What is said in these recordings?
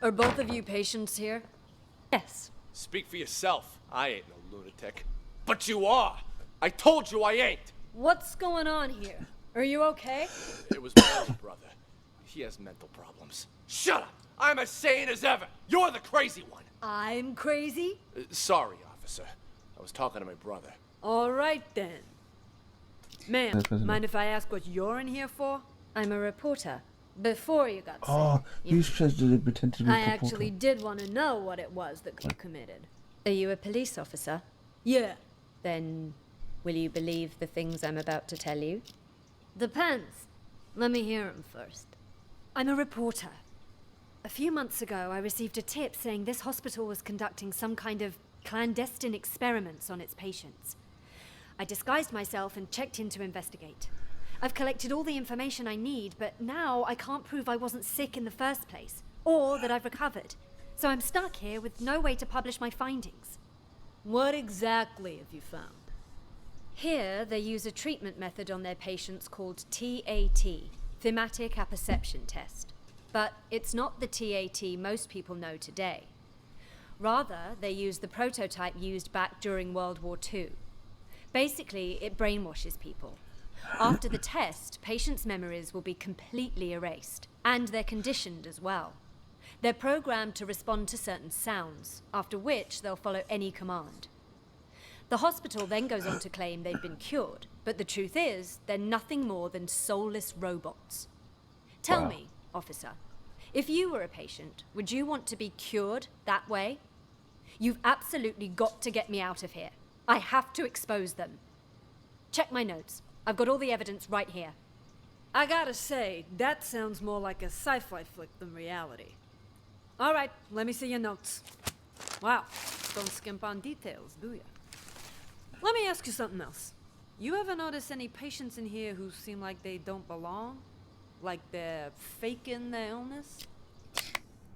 Are both of you patients here? Yes. Speak for yourself. I ain't no lunatic. But you are! I told you I ain't! What's going on here? Are you okay? It was my older brother. He has mental problems. Shut up! I'm as sane as ever! You're the crazy one! I'm crazy? Sorry, officer. I was talking to my brother. All right, then. Ma'am, mind if I ask what you're in here for? I'm a reporter. Before you got sick. Oh, you said they pretend to be I actually did want to know what it was that you committed. Are you a police officer? Yeah. Then, will you believe the things I'm about to tell you? Depends. Let me hear them first. I'm a reporter. A few months ago, I received a tip saying this hospital was conducting some kind of clandestine experiments on its patients. I disguised myself and checked in to investigate. I've collected all the information I need, but now I can't prove I wasn't sick in the first place, or that I've recovered. So I'm stuck here with no way to publish my findings. What exactly have you found? Here, they use a treatment method on their patients called TAT, Thematic Apperception Test. But it's not the TAT most people know today. Rather, they use the prototype used back during World War II. Basically, it brainwashes people. After the test, patients' memories will be completely erased, and they're conditioned as well. They're programmed to respond to certain sounds, after which they'll follow any command. The hospital then goes on to claim they've been cured, but the truth is, they're nothing more than soulless robots. Tell me, officer, if you were a patient, would you want to be cured that way? You've absolutely got to get me out of here. I have to expose them. Check my notes. I've got all the evidence right here. I gotta say, that sounds more like a sci-fi flick than reality. All right, let me see your notes. Wow, don't skimp on details, do ya? Let me ask you something else. You ever notice any patients in here who seem like they don't belong? Like they're faking their illness?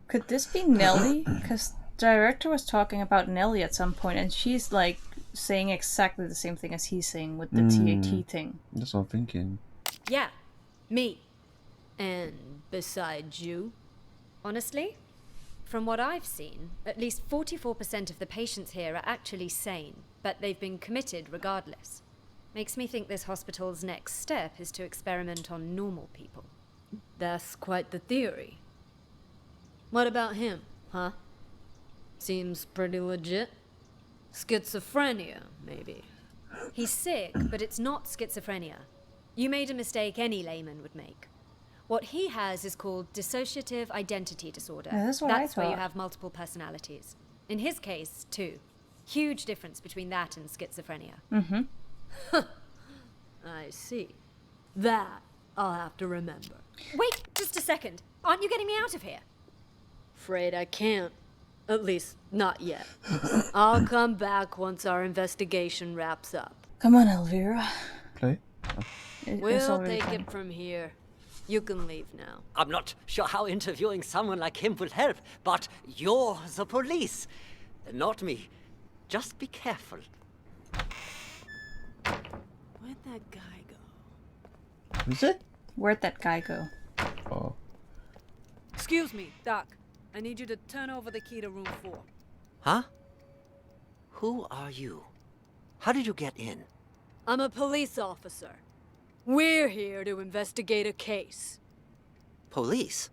Could this be Nellie? Because the director was talking about Nellie at some point, and she's like saying exactly the same thing as he's saying with the TAT thing. That's what I'm thinking. Yeah, me. And besides you? Honestly, from what I've seen, at least 44% of the patients here are actually sane, but they've been committed regardless. Makes me think this hospital's next step is to experiment on normal people. That's quite the theory. What about him, huh? Seems pretty legit. Schizophrenia, maybe. He's sick, but it's not schizophrenia. You made a mistake any layman would make. What he has is called dissociative identity disorder. Yeah, that's what I where you thought. have multiple personalities. In his case, two. Huge difference between that and schizophrenia. Mm-hmm. I see. That I'll have to remember. Wait, just a second. Aren't you getting me out of here? Afraid I can't. At least, not yet. I'll come back once our investigation wraps up. Come on, Elvira. Play? It's We'll already take done. it from here. You can leave now. I'm not sure how interviewing someone like him will help, but you're the police. Not me. Just be careful. Where'd that guy go? Is it? Where'd that guy go? Oh. Excuse me, Doc. I need you to turn over the key to room 4. Huh? Who are you? How did you get in? I'm a police officer. We're here to investigate a case. Police?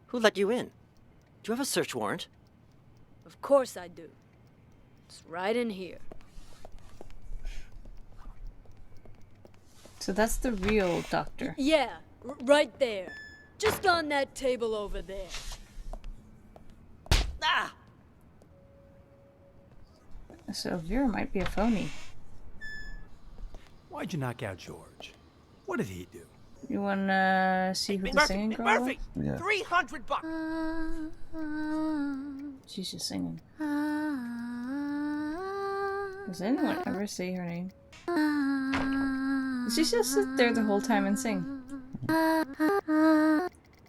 Who let you in? Do you have a search warrant? Of course I do. It's right in here. So that's the real doctor. Yeah, right there. Just on that table over there. Ah! So Elvira might be a phony. Why'd you knock out George? What did he do? You wanna see who the singing girl was? Murphy! Yeah. $300! She's just singing. Does anyone ever say her name? Does she just sit there the whole time and sing?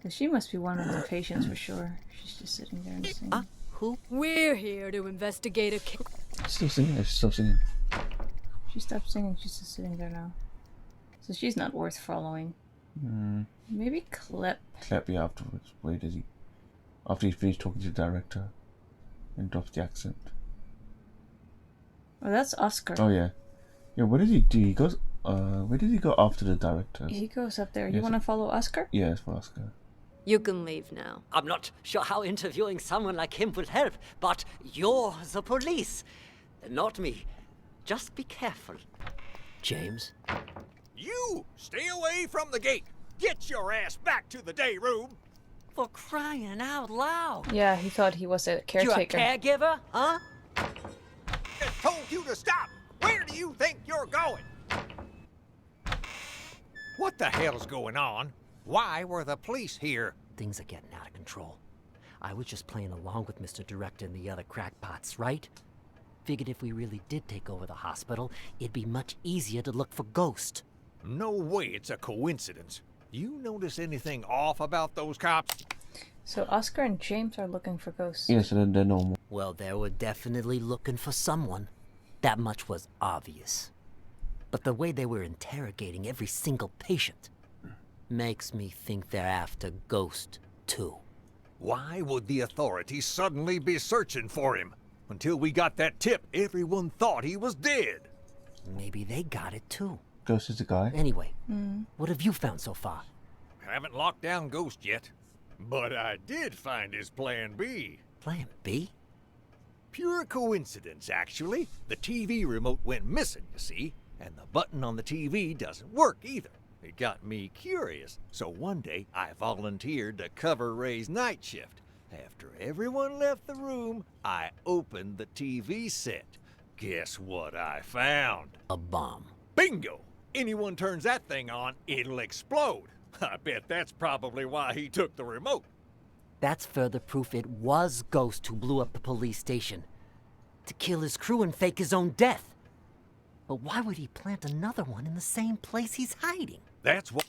'Cause she must be one of the patients for sure. She's just sitting there and singing. Who? We're here to investigate a case. Still singing? She's still singing. She stopped singing, she's just sitting there now. So she's not worth following. Maybe Clip. Clap you afterwards. Where is he? After he finished talking to the director and dropped the accent. Oh, that's Oscar. Oh yeah. Yeah, what did he do? He goes where did he go after the director? He goes up there. You Yes. want to follow Oscar? Yeah, it's for Oscar. You can leave now. I'm not sure how interviewing someone like him will help, but you're the police, not me. Just be careful. James? You stay away from the gate. Get your ass back to the day room. For crying out loud. Yeah, he thought he was a You're a caretaker. caregiver, huh? I told you to stop. Where do you think you're going? What the hell's going on? Why were the police here? Things are getting out of control. I was just playing along with Mr. Director and the other crackpots, right? Figured if we really did take over the hospital, it'd be much easier to look for Ghost. No way it's a coincidence. You notice anything off about those cops? So Oscar and James are looking for ghosts. Yeah, so then they're normal. Well, they were definitely looking for someone. That much was obvious. But the way they were interrogating every single patient makes me think they're after Ghost, too. Why would the authorities suddenly be searching for him? Until we got that tip, everyone thought he was dead. Maybe they got it, too. Ghost is the guy. Anyway, what have you found so far? Haven't locked down Ghost yet. But I did find his plan B. Plan B? Pure coincidence, actually. The TV remote went missing, you see, and the button on the TV doesn't work either. It got me curious, so one day I volunteered to cover Ray's night shift. After everyone left the room, I opened the TV set. Guess what I found? A bomb. Bingo! Anyone turns that thing on, it'll explode. I bet that's probably why he took the remote. That's further proof it was Ghost who blew up the police station. To kill his crew and fake his own death. But why would he plant another one in the same place he's hiding? That's what...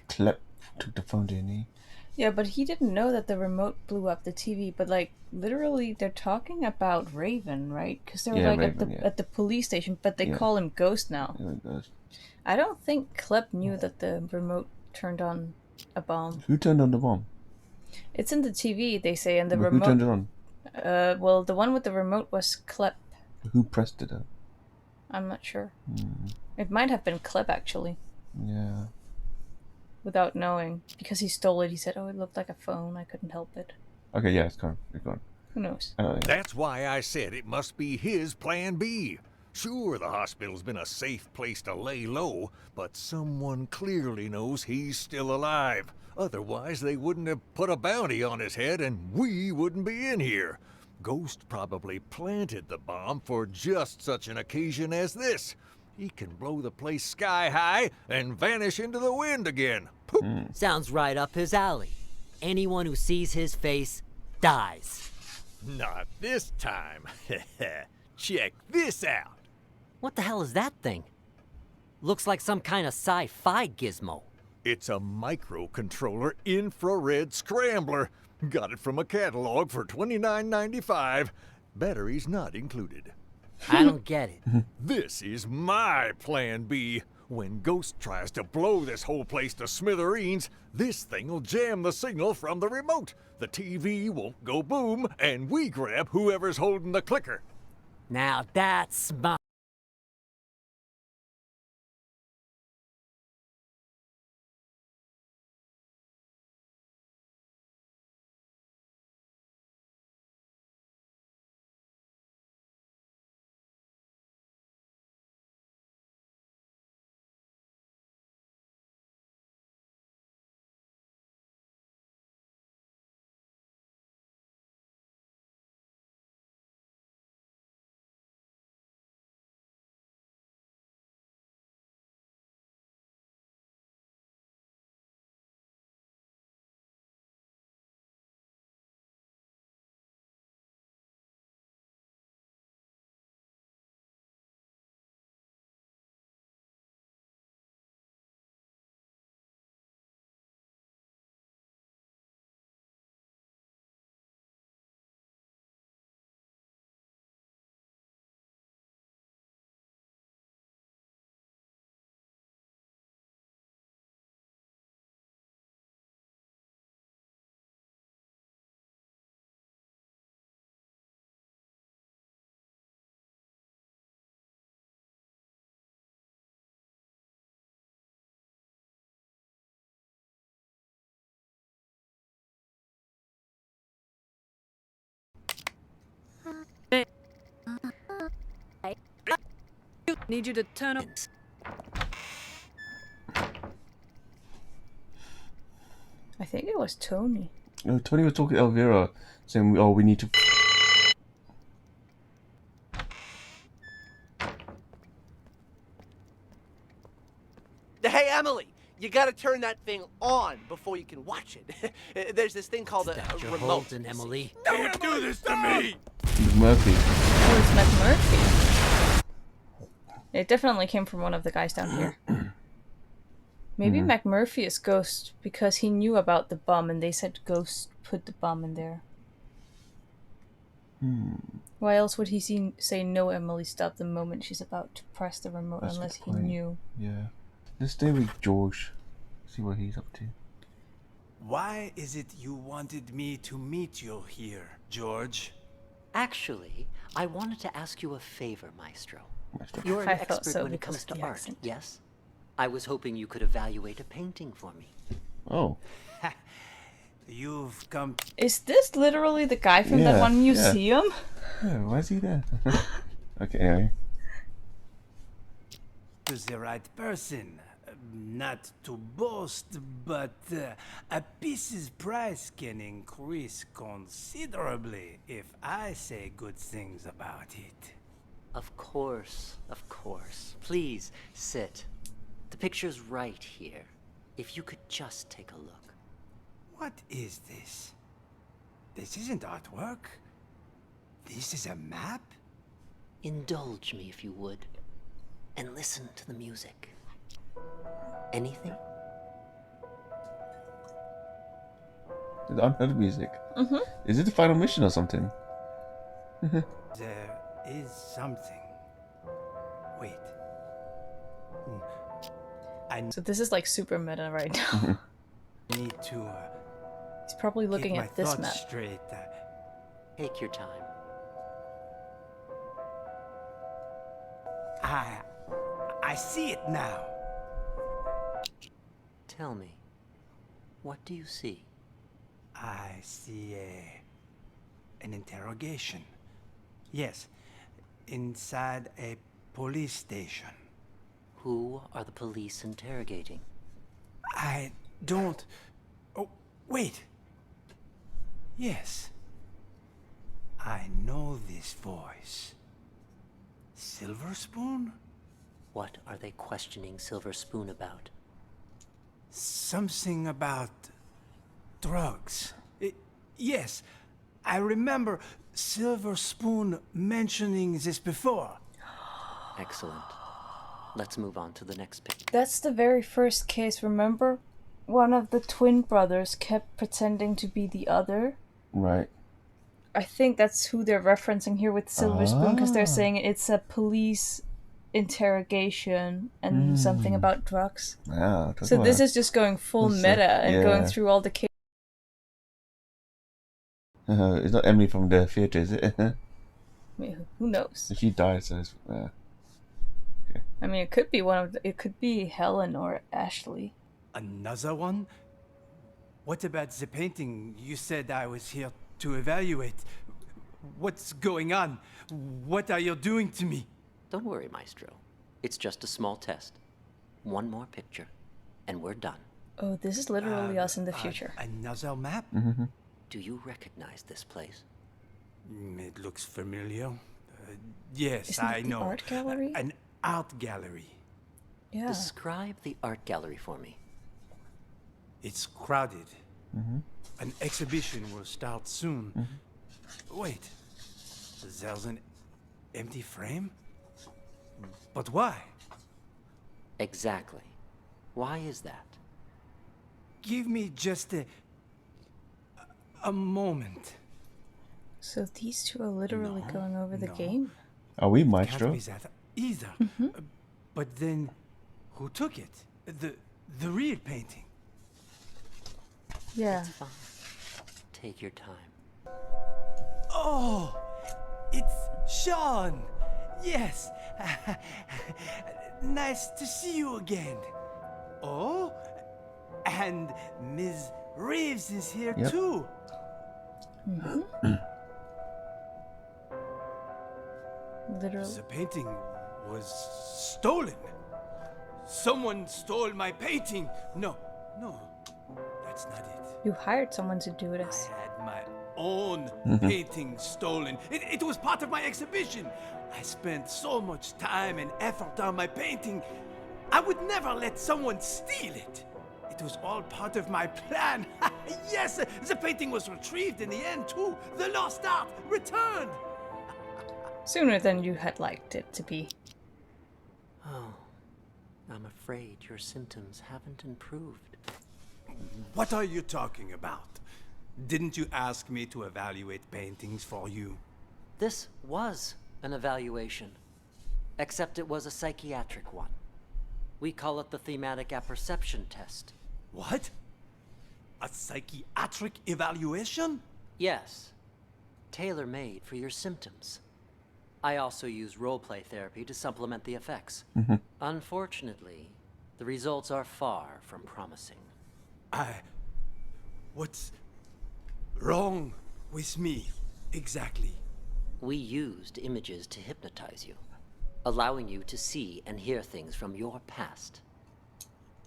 Clep took the phone, didn't he? Yeah, but he didn't know that the remote blew up the TV. But like, literally, they're talking about Raven, right? Because they were Yeah, like Raven, at the police station, but they Yeah. call him Ghost now. Yeah, Ghost. I don't think Klep knew that the remote turned on a bomb. Who turned on the bomb? It's in the TV, they say, and the Who turned it remote. on? Well, the one with the remote was Klep. Who pressed it up? I'm not sure. It might have been Klep actually, Yeah. without knowing, because he stole it. He said, "Oh, it looked like a phone. I couldn't help it." Okay, yeah, it's gone. It's gone. Who knows? Oh, yeah. That's why I said it must be his plan B. Sure, the hospital's been a safe place to lay low, but someone clearly knows he's still alive. Otherwise, they wouldn't have put a bounty on his head and we wouldn't be in here. Ghost probably planted the bomb for just such an occasion as this. He can blow the place sky high and vanish into the wind again. Poof. Sounds right up his alley. Anyone who sees his face dies. Not this time. Check this out. What the hell is that thing? Looks like some kind of sci-fi gizmo. It's a microcontroller infrared scrambler. Got it from a catalog for $29.95. Batteries not included. I don't get it. This is my plan B. When Ghost tries to blow this whole place to smithereens, this thing'll jam the signal from the remote. The TV won't go boom, and we grab whoever's holding the clicker. Now that's smart. Need you to turn up. I think it was Tony. No, Tony was talking to Elvira, saying, "Oh, we need to." Hey, Emily, you gotta turn that thing on before you can watch it. There's this thing called a That your remote. Holden, Emily. Don't do this to me! Murphy. Oh, it's McMurphy. It definitely came from one of the guys down here. Maybe McMurphy is Ghost because he knew about the bomb and they said Ghost put the bomb in there. Why else would he say no, Emily, stop the moment she's about to press the remote That's a unless good he point. knew? Yeah. Let's stay with George. See what he's up to. Why is it you wanted me to meet you here, George? Actually, I wanted to ask you a favor, Maestro. Maestro. You're an I thought expert so when it because comes to of the art, accent. yes? I was hoping you could evaluate a painting for me. Oh. You've come Is this literally the guy from that Yeah, one yeah. museum? Yeah, why is he there? Okay, anyway. to the right person. Not to boast, but a piece's price can increase considerably if I say good things about it. Of course, of course. Please, sit. The picture's right here. If you could just take a look. What is this? This isn't artwork. This is a map? Indulge me if you would. And listen to the music. Anything? The Unheard music. Is it the final mission or something? There is something. Wait. I So this is like super meta right now. need to He's probably looking get my at this thoughts map. straight. Take your time. I see it now. Tell me, what do you see? I see an interrogation. Yes, inside a police station. Who are the police interrogating? I don't... Oh, wait. Yes. I know this voice. Silver Spoon? What are they questioning Silver Spoon about? Something about drugs. Yes, I remember Silver Spoon mentioning this before. Excellent. Let's move on to the next picture. That's the very first case, remember? One of the twin brothers kept pretending to be the other. Right. I think that's who they're referencing here with Silver Spoon, because they're Ah. saying it's a police interrogation and something about drugs. Yeah. So this is just going full That's meta and going yeah. through all the cases. It's not Emily from the theatre, is it? I mean, who knows? If she dies, so it's, I mean, it could be it could be Helen or Ashley. Another one? What about the painting you said I was here to evaluate? What's going on? What are you doing to me? Don't worry, Maestro. It's just a small test. One more picture, and we're done. Oh, this is literally us in the future. Another map? Do you recognize this place? It looks familiar. Yes, Isn't I it the know. art gallery? An art gallery. Yeah. Describe the art gallery for me. It's crowded. An exhibition will start soon. Wait, there's an empty frame? But why? Exactly. Why is that? Give me just a moment. So these two are literally going over the no. game? Are we Can't Maestro? be that either. But then, who took it? The real painting. Yeah. It's fine. Take your time. Oh, it's Sean. Yes. Nice to see you again. Oh, and Ms. Reeves is here Yep. too. Literally. The painting was stolen. Someone stole my painting. No, that's not it. You hired someone to do I this. had my own painting stolen. It was part of my exhibition. I spent so much time and effort on my painting. I would never let someone steal it. It was all part of my plan. Yes, the painting was retrieved in the end too. The lost art returned. Sooner than you had liked it to be. Oh, I'm afraid your symptoms haven't improved. What are you talking about? Didn't you ask me to evaluate paintings for you? This was an evaluation, except it was a psychiatric one. We call it the thematic apperception test. What? A psychiatric evaluation? Yes, tailor-made for your symptoms. I also use roleplay therapy to supplement the effects. Unfortunately, the results are far from promising. What's wrong with me, exactly? We used images to hypnotize you, allowing you to see and hear things from your past.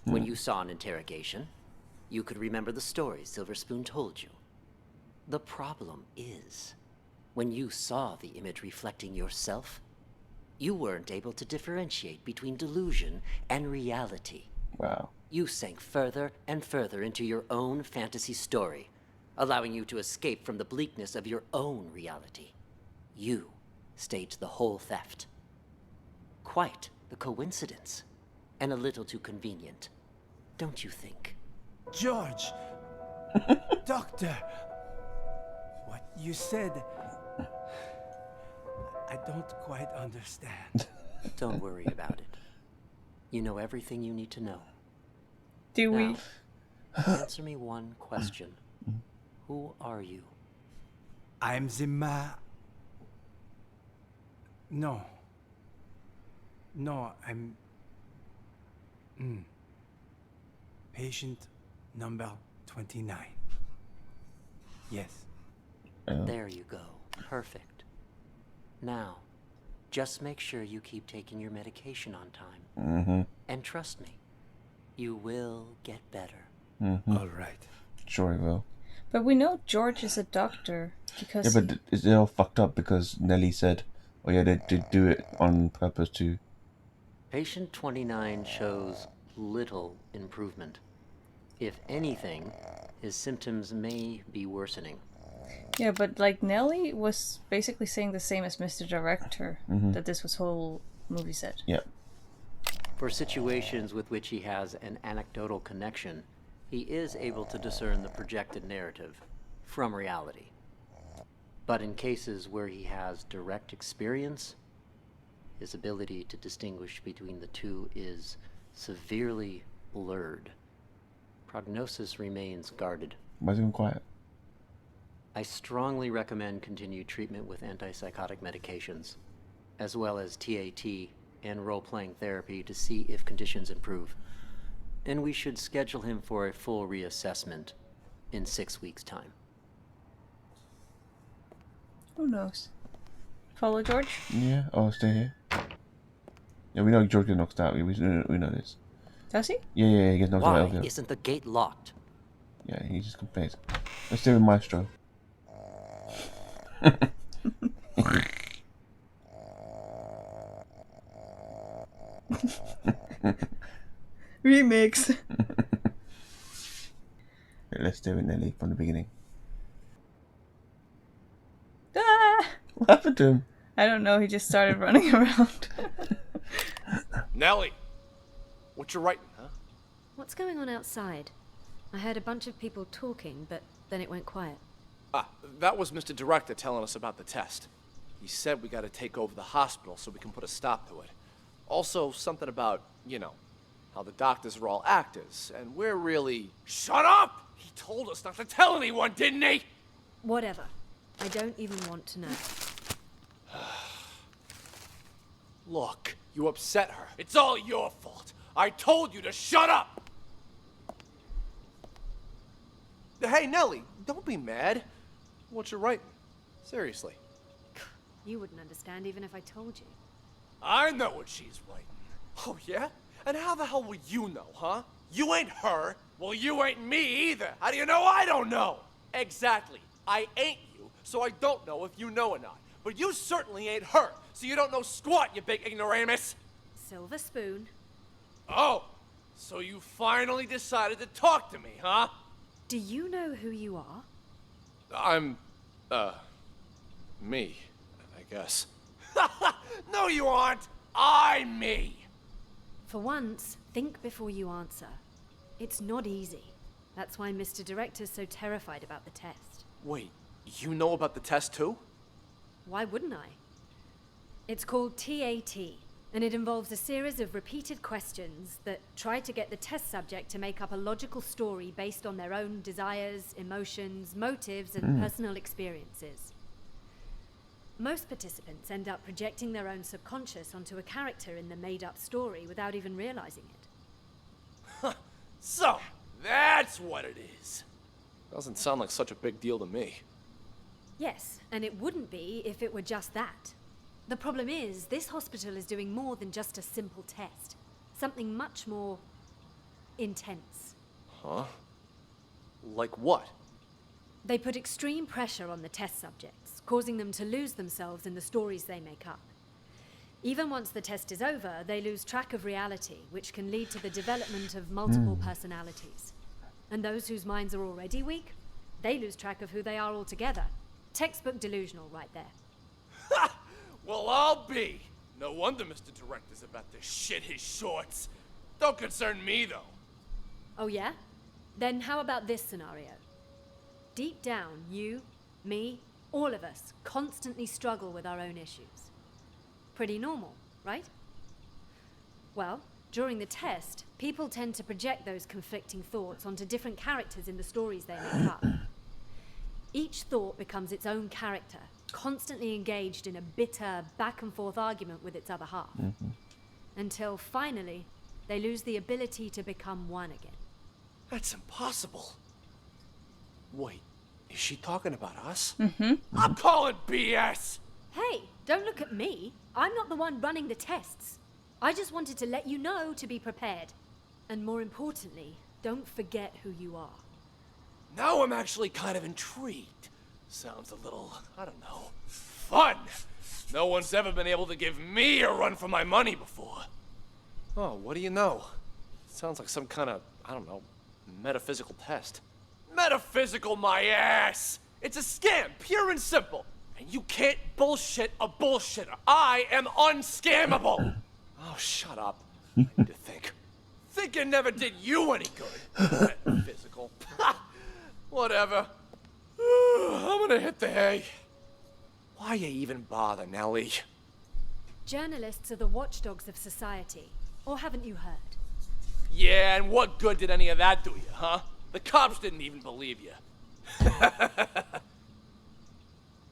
When you saw an interrogation, you could remember the stories Silver Spoon told you. The problem is, when you saw the image reflecting yourself, you weren't able to differentiate between delusion and reality. Wow. You sank further and further into your own fantasy story, allowing you to escape from the bleakness of your own reality. You staged the whole theft. Quite the coincidence, and a little too convenient, don't you think? George! Doctor! What you said... I don't quite understand. Don't worry about it. You know everything you need to know. Do we? Now, answer me one question. Who are you? I'm the No. No, I'm... Patient number 29. Yes. There you go. Perfect. Now, just make sure you keep taking your medication on time. And trust me, you will get better. All right. Sure he will. But we know George is a doctor because Yeah, but it's all fucked up because Nelly said, oh yeah, they did do it on purpose to... Patient 29 shows little improvement. If anything, his symptoms may be worsening. Yeah, but like Nelly was basically saying the same as Mr. Director, that this was whole movie set. Yeah. For situations with which he has an anecdotal connection, he is able to discern the projected narrative from reality. But in cases where he has direct experience, his ability to distinguish between the two is severely blurred. Prognosis remains guarded. Why is he quiet? I strongly recommend continued treatment with antipsychotic medications, as well as TAT and role-playing therapy to see if conditions improve. And we should schedule him for a full reassessment in 6 weeks' time. Who knows? Follow George? Yeah, I'll stay here. Yeah, we know George gets knocked out. We know this. Does he? Yeah, he gets knocked Why out. Yeah. isn't the gate locked? Yeah, he just complains. Let's stay with Maestro. Remix. Let's stay with Nelly from the beginning. Ah! What happened to him? I don't know, he just started running around. Nelly! What you writing, huh? What's going on outside? I heard a bunch of people talking, but then it went quiet. Ah, that was Mr. Director telling us about the test. He said we gotta take over the hospital so we can put a stop to it. Also, something about, you know, how the doctors are all actors, and we're really... Shut up! He told us not to tell anyone, didn't he? Whatever. I don't even want to know. Look, you upset her. It's all your fault. I told you to shut up! Hey, Nelly, don't be mad. What you writing? Seriously. You wouldn't understand even if I told you. I know what she's writing. Oh, yeah? And how the hell will you know, huh? You ain't her. Well, you ain't me either. How do you know I don't know? Exactly. I ain't you, so I don't know if you know or not. But you certainly ain't her, so you don't know squat, you big ignoramus. Silver spoon. Oh, so you finally decided to talk to me, huh? Do you know who you are? I'm, me, I guess. No, you aren't. I'm me. For once, think before you answer. It's not easy. That's why Mr. Director's so terrified about the test. Wait, you know about the test too? Why wouldn't I? It's called TAT, and it involves a series of repeated questions that try to get the test subject to make up a logical story based on their own desires, emotions, motives, and personal experiences. Most participants end up projecting their own subconscious onto a character in the made-up story without even realizing it. So, that's what it is. Doesn't sound like such a big deal to me. Yes, and it wouldn't be if it were just that. The problem is, this hospital is doing more than just a simple test. Something much more intense. Huh? Like what? They put extreme pressure on the test subjects, causing them to lose themselves in the stories they make up. Even once the test is over, they lose track of reality, which can lead to the development of multiple personalities. And those whose minds are already weak, they lose track of who they are altogether. Textbook delusional right there. Ha! Well, I'll be. No wonder Mr. Director's about to shit his shorts. Don't concern me, though. Oh yeah? Then how about this scenario? Deep down, you, me, all of us constantly struggle with our own issues. Pretty normal, right? Well, during the test, people tend to project those conflicting thoughts onto different characters in the stories they make up. Each thought becomes its own character, constantly engaged in a bitter, back-and-forth argument with its other half. Until, finally, they lose the ability to become one again. That's impossible. Wait, is she talking about us? I'm calling BS! Hey, don't look at me. I'm not the one running the tests. I just wanted to let you know to be prepared. And more importantly, don't forget who you are. Now I'm actually kind of intrigued. Sounds a little, I don't know, fun. No one's ever been able to give me a run for my money before. Oh, what do you know? Sounds like some kind of, I don't know, metaphysical test. Metaphysical my ass! It's a scam, pure and simple. And you can't bullshit a bullshitter. I am unscammable. Oh, shut up. I need to think. Thinking never did you any good. Metaphysical. Whatever. I'm gonna hit the hay. Why you even bother, Nellie? Journalists are the watchdogs of society. Or haven't you heard? Yeah, and what good did any of that do you, huh? The cops didn't even believe you.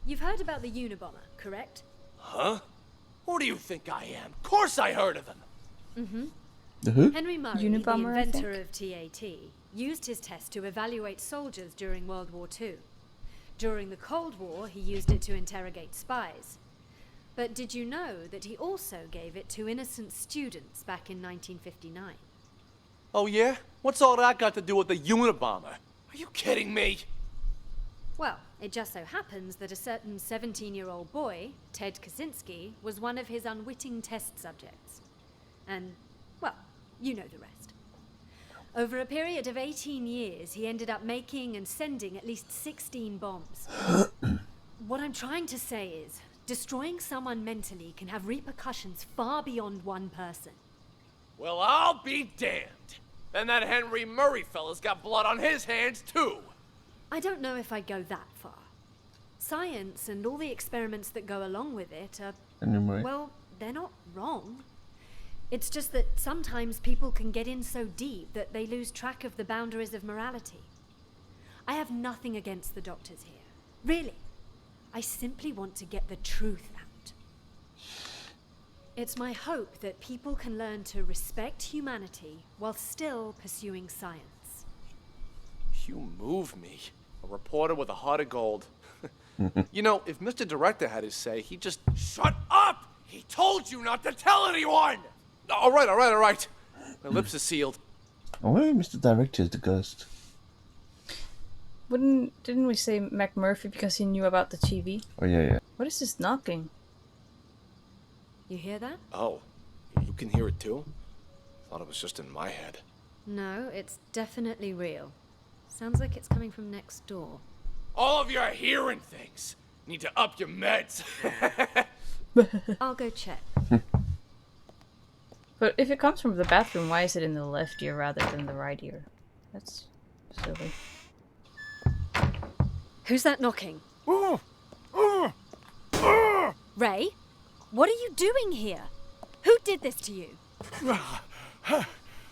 You've heard about the Unabomber, correct? Huh? Who do you think I am? Of course I heard of him. The who? Henry Murray, Unabomber, the I inventor think. of TAT, used his test to evaluate soldiers during World War II. During the Cold War, he used it to interrogate spies. But did you know that he also gave it to innocent students back in 1959? Oh yeah? What's all that got to do with the Unabomber? Are you kidding me? Well, it just so happens that a certain 17-year-old boy, Ted Kaczynski, was one of his unwitting test subjects. And, well, you know the rest. Over a period of 18 years, he ended up making and sending at least 16 bombs. What I'm trying to say is, destroying someone mentally can have repercussions far beyond one person. Well, I'll be damned. Then that Henry Murray fella's got blood on his hands, too. I don't know if I'd go that far. Science and all the experiments that go along with it are, Anyway. well, they're not wrong. It's just that sometimes people can get in so deep that they lose track of the boundaries of morality. I have nothing against the doctors here. Really. I simply want to get the truth out. It's my hope that people can learn to respect humanity while still pursuing science. You move me. A reporter with a heart of gold. You know, if Mr. Director had his say, he'd just... Shut up! He told you not to tell anyone! All right. My lips are sealed. I wonder if Mr. Director is the ghost. Didn't we say McMurphy because he knew about the TV? Oh, yeah. What is this knocking? You hear that? Oh, you can hear it too? Thought it was just in my head. No, it's definitely real. Sounds like it's coming from next door. All of you are hearing things. Need to up your meds. I'll go check. But if it comes from the bathroom, why is it in the left ear rather than the right ear? That's silly. Who's that knocking? Ray? What are you doing here? Who did this to you?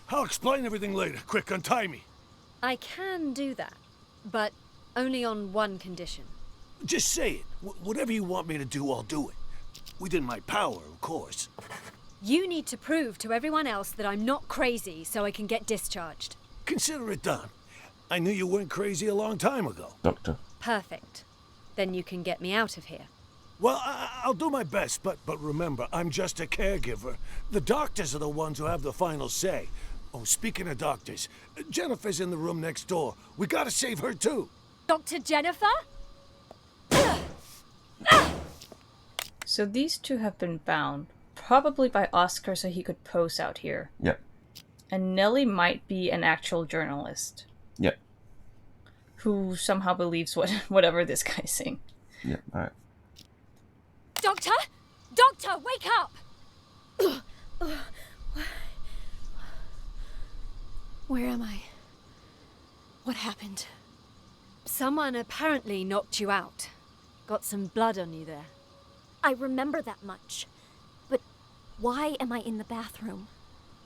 I'll explain everything later. Quick, untie me. I can do that, but only on one condition. Just say it. Whatever you want me to do, I'll do it. Within my power, of course. You need to prove to everyone else that I'm not crazy so I can get discharged. Consider it done. I knew you weren't crazy a long time ago. Doctor. Perfect. Then you can get me out of here. Well, I'll do my best, but remember, I'm just a caregiver. The doctors are the ones who have the final say. Oh, speaking of doctors, Jennifer's in the room next door. We gotta save her, too. Dr. Jennifer? So these two have been bound, probably by Oscar so he could pose out here. Yep. And Nellie might be an actual journalist. Yep. Who somehow believes whatever this guy's saying. Yep, alright. Doctor! Doctor, wake up! Where am I? What happened? Someone apparently knocked you out. Got some blood on you there. I remember that much. But why am I in the bathroom?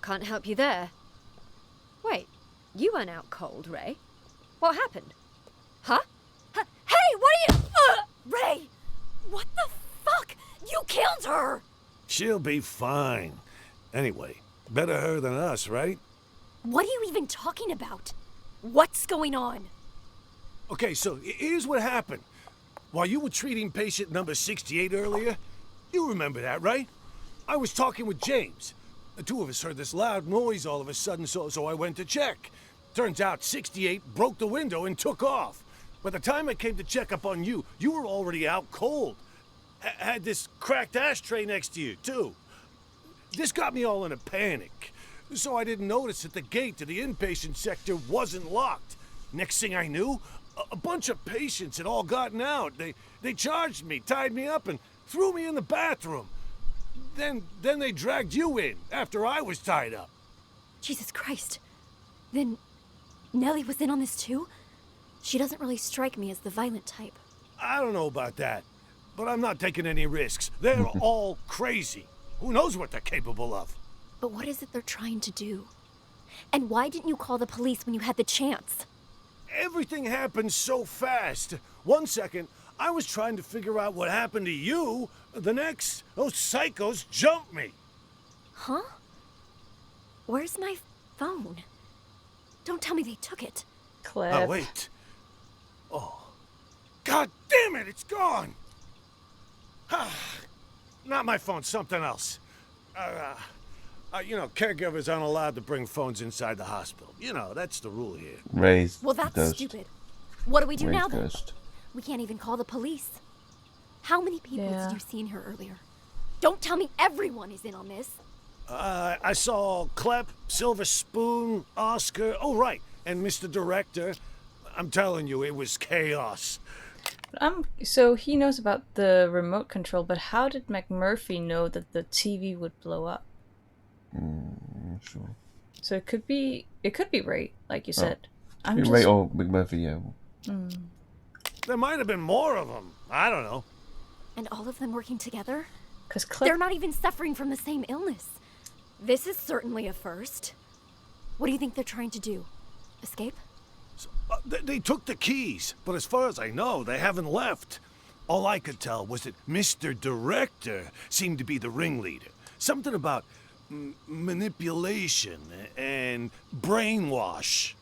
Can't help you there. Wait, you weren't out cold, Ray. What happened? Huh? Hey, what are you... Ray! What the fuck? You killed her! She'll be fine. Anyway, better her than us, right? What are you even talking about? What's going on? Okay, so here's what happened. While you were treating patient number 68 earlier, you remember that, right? I was talking with James. The two of us heard this loud noise all of a sudden, so I went to check. Turns out 68 broke the window and took off. By the time I came to check up on you, you were already out cold. Had this cracked ashtray next to you, too. This got me all in a panic. So I didn't notice that the gate to the inpatient sector wasn't locked. Next thing I knew, a bunch of patients had all gotten out. They charged me, tied me up, and threw me in the bathroom. Then they dragged you in after I was tied up. Jesus Christ. Then Nellie was in on this too? She doesn't really strike me as the violent type. I don't know about that, but I'm not taking any risks. They're all crazy. Who knows what they're capable of? But what is it they're trying to do? And why didn't you call the police when you had the chance? Everything happened so fast. 1 second, I was trying to figure out what happened to you. The next, those psychos jumped me. Huh? Where's my phone? Don't tell me they took it. Clip. Oh, wait. Oh. God damn it, it's gone! Not my phone, something else. You know, caregivers aren't allowed to bring phones inside the hospital. You know, that's the rule here. Ray's Well, that's ghost. stupid. What do we do Ray's now, then? ghost. We can't even call the police. How many people Yeah. did you see in here earlier? Don't tell me everyone is in on this. I saw Clep, Silver Spoon, Oscar, oh right, and Mr. Director. I'm telling you, it was chaos. So he knows about the remote control, but how did McMurphy know that the TV would blow up? Not sure. So it could be Ray, like you said. I'm Ray or McMurphy, yeah. There might have been more of them. I don't know. And all of them working together? Because They're not even suffering from the same illness. This is certainly a first. What do you think they're trying to do? Escape? They took the keys, but as far as I know, they haven't left. All I could tell was that Mr. Director seemed to be the ringleader. Something about manipulation and brainwash.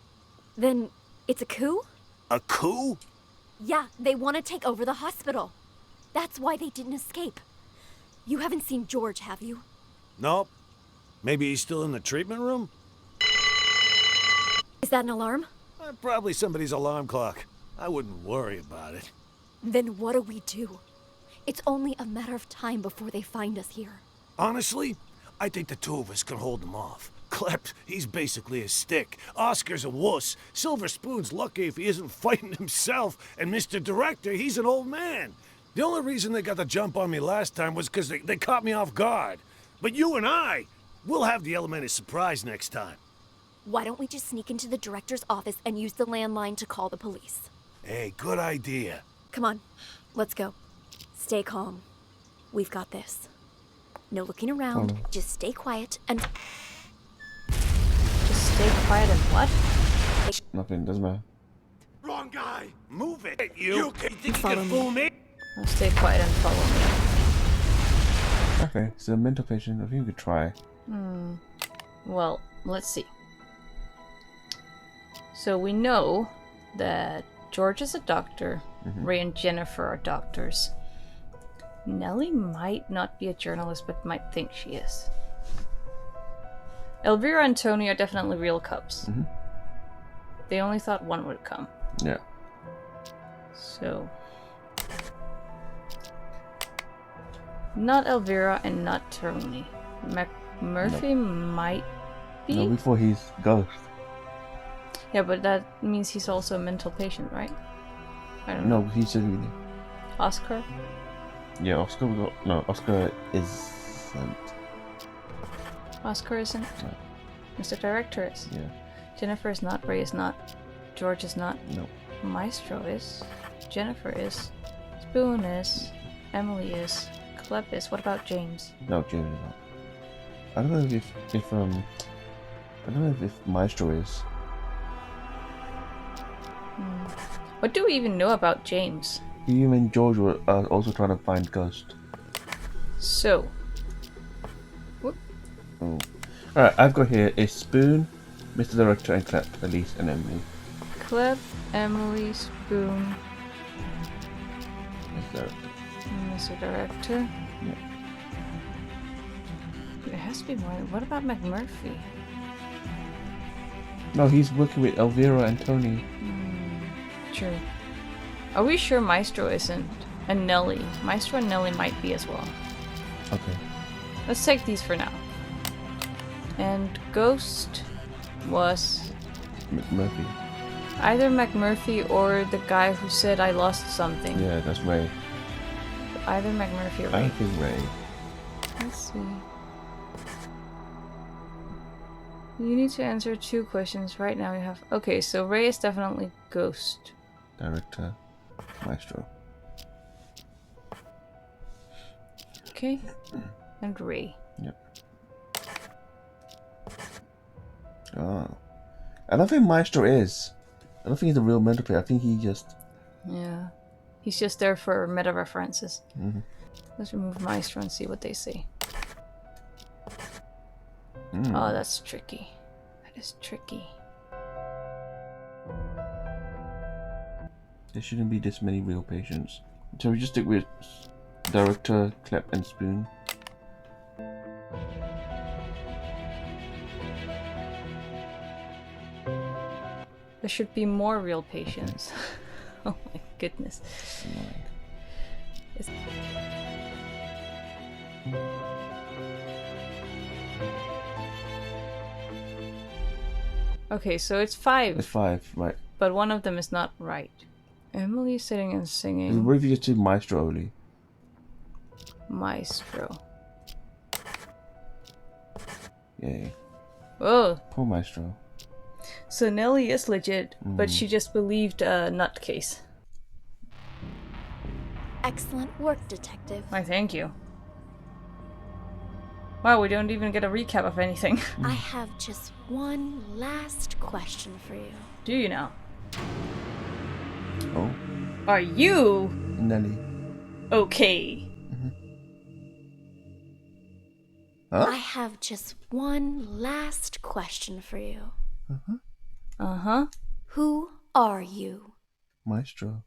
Then it's a coup? A coup? Yeah, they want to take over the hospital. That's why they didn't escape. You haven't seen George, have you? Nope. Maybe he's still in the treatment room? Is that an alarm? Probably somebody's alarm clock. I wouldn't worry about it. Then what do we do? It's only a matter of time before they find us here. Honestly, I think the two of us can hold them off. Klep, he's basically a stick. Oscar's a wuss. Silver Spoon's lucky if he isn't fighting himself. And Mr. Director, he's an old man. The only reason they got the jump on me last time was because they caught me off guard. But you and I, we'll have the element of surprise next time. Why don't we just sneak into the director's office and use the landline to call the police? Hey, good idea. Come on, let's go. Stay calm. We've got this. No looking around, just stay quiet and... Just stay quiet and what? Nothing, doesn't matter. Wrong guy! Move it! You think you Follow can me. fool me? Now stay quiet and follow me. Okay, so a mental patient, I think we could try. Well, let's see. So we know that George is a doctor, Ray and Jennifer are doctors. Nellie might not be a journalist, but might think she is. Elvira and Tony are definitely real cubs. They only thought one would come. Yeah. So... not Elvira and not Tony. McMurphy might be? No, before he's ghost. Yeah, but that means he's also a mental patient, right? I don't No, know. he's a... Oscar? Yeah, Oscar we got... No, Oscar isn't. Oscar isn't? No. Mr. Director is. Yeah. Jennifer is not. Ray is not. George is not. No. Maestro is. Jennifer is. Spoon is. Emily is. Klep is. What about James? No, James is not. I don't know if I don't know if Maestro is. What do we even know about James? He and George were also trying to find Ghost. So. Oh. Alright, I've got here a Spoon, Mr. Director, and Klep, Elise, and Emily. Klep, Emily, Spoon, Mr. Director. Mr. Director. Yeah. There has to be more. What about McMurphy? No, he's working with Elvira and Tony. True. Are we sure Maestro isn't? And Nellie. Maestro and Nellie might be as well. Okay. Let's take these for now. And Ghost was McMurphy. either McMurphy or the guy who said I lost something. Yeah, that's Ray. Either McMurphy or I Ray. think Ray. Let's see. You need to answer 2 questions. Right now you have... Okay, so Ray is definitely Ghost. Director. Maestro. Okay. And Ray. Yep. Oh. I don't think Maestro is. I don't think he's a real mental patient. I think he just... Yeah. He's just there for meta references. Mm-hmm. Let's remove Maestro and see what they say. Oh, that's tricky. That is tricky. There shouldn't be this many real patients. So we just stick with Director, Klep, and Spoon. There should be more real patients. Oh my goodness. It's... Okay, so it's 5. It's 5, right. But one of them is not right. Emily sitting and singing. What if you just do Maestro only? Maestro. Yay. Whoa. Poor Maestro. So Nellie is legit, but she just believed a nutcase. Excellent work, Detective. Why, thank you. Wow, we don't even get a recap of anything. I have just one last question for you. Do you now? Oh. Are you Nelly. okay? Huh? I have just one last question for you. Uh-huh. Who are you? Maestro.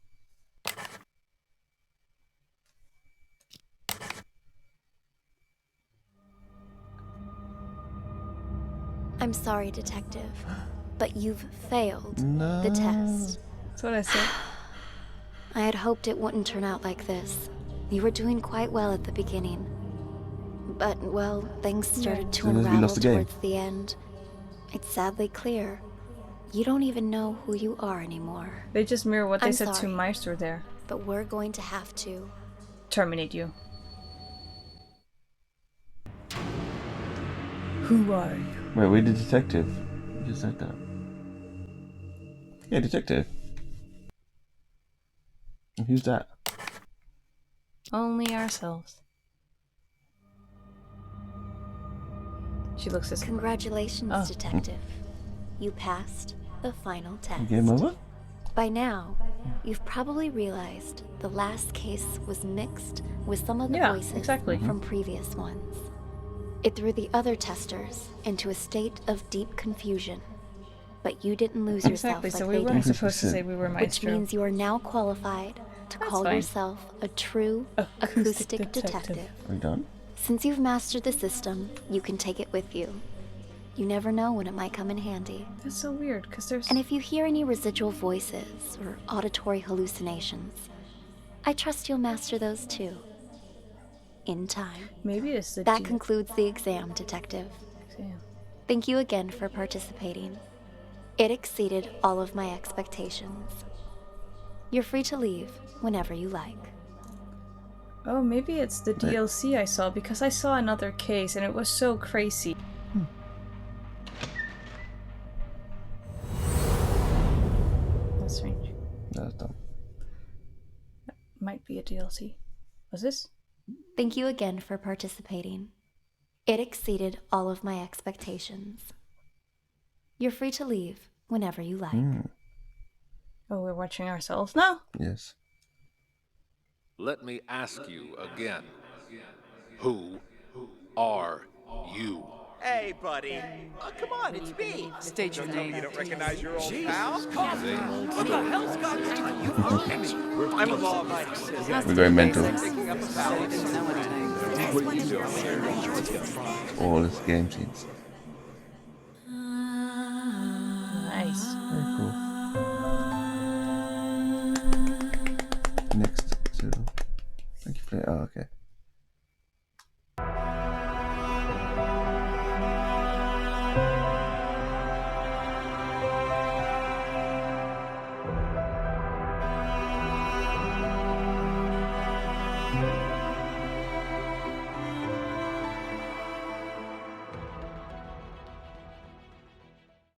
I'm sorry, Detective, but you've failed No. the test. That's what I said. I had hoped it wouldn't turn out like this. You were doing quite well at the beginning. But, well, things started to Soon as we unravel lost the game. towards the end. It's sadly clear. You don't even know who you are anymore. They just mirror what they I'm said to sorry. Maestro there. But we're going to have to. Terminate you. Who are you? Wait, we're the detective. You just said that. Yeah, detective. And who's that? Only ourselves. She looks as Congratulations, Oh. Detective. You passed the final test. Game over? By now, you've probably realized the last case was mixed with some of the Yeah, voices exactly. from previous ones. It threw the other testers into a state of deep confusion. But you didn't lose yourself exactly. like So we they weren't did, supposed to say we were which Maestro. means you are now qualified to call fine. yourself a true Acoustic acoustic detective. detective. Are we done? Since you've mastered the system, you can take it with you. You never know when it might come in handy. That's so weird because there's. And if you hear any residual voices or auditory hallucinations, I trust you'll master those too. In time. Maybe it's the That concludes the exam, Detective. exam. Thank you again for participating. It exceeded all of my expectations. You're free to leave whenever you like. Oh, maybe it's the DLC I saw because I saw another case and it was so crazy. That's strange. That's dumb. Might be a DLC. Was this? Thank you again for participating. It exceeded all of my expectations. You're free to leave whenever you like. Oh, we're watching ourselves now? Yes. Let me ask you again. Who are you? Hey, buddy. Oh, come on, it's me. State your name. You don't recognize your old pal? What the hell's got you? I'm a law-abiding citizen. We're going mental. Picking up a pal. What are you doing here? All this game scenes. Nice. Very cool. Next. So, thank you for. Oh, okay.